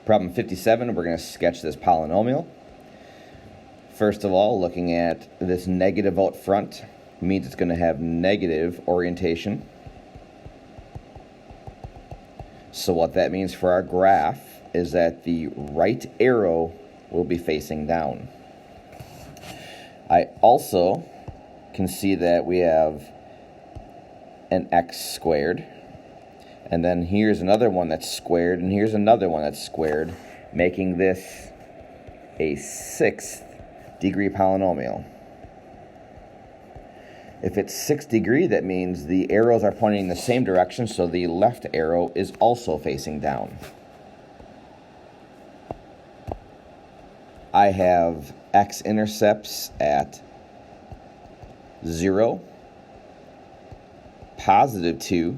Problem 57, we're going to sketch this polynomial. First of all, looking at this negative out front means it's going to have negative orientation. So what that means for our graph is that the right arrow will be facing down. I also can see that we have an x squared, and then here's another one that's squared, and here's another one that's squared, making this a 6th degree polynomial. If it's 6th degree, that means the arrows are pointing in the same direction, so the left arrow is also facing down. I have x-intercepts at 0, positive 2,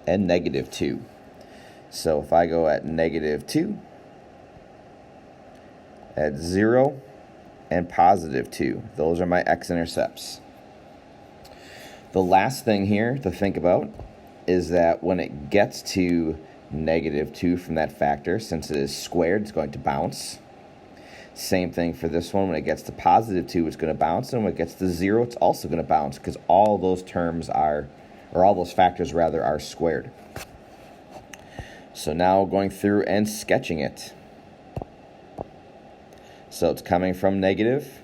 and negative 2. So if I go at negative 2, at 0, and positive 2, those are my x-intercepts. The last thing here to think about is that when it gets to negative 2 from that factor, since it is squared, it's going to bounce. Same thing for this one. When it gets to positive 2, it's going to bounce, and when it gets to 0, it's also going to bounce, because all those terms are, or all those factors rather, are squared. So now going through and sketching it. So it's coming from negative,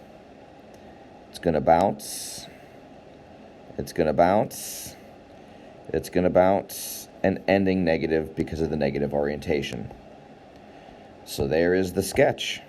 it's going to bounce, it's going to bounce, it's going to bounce, and ending negative because of the negative orientation. So there is the sketch.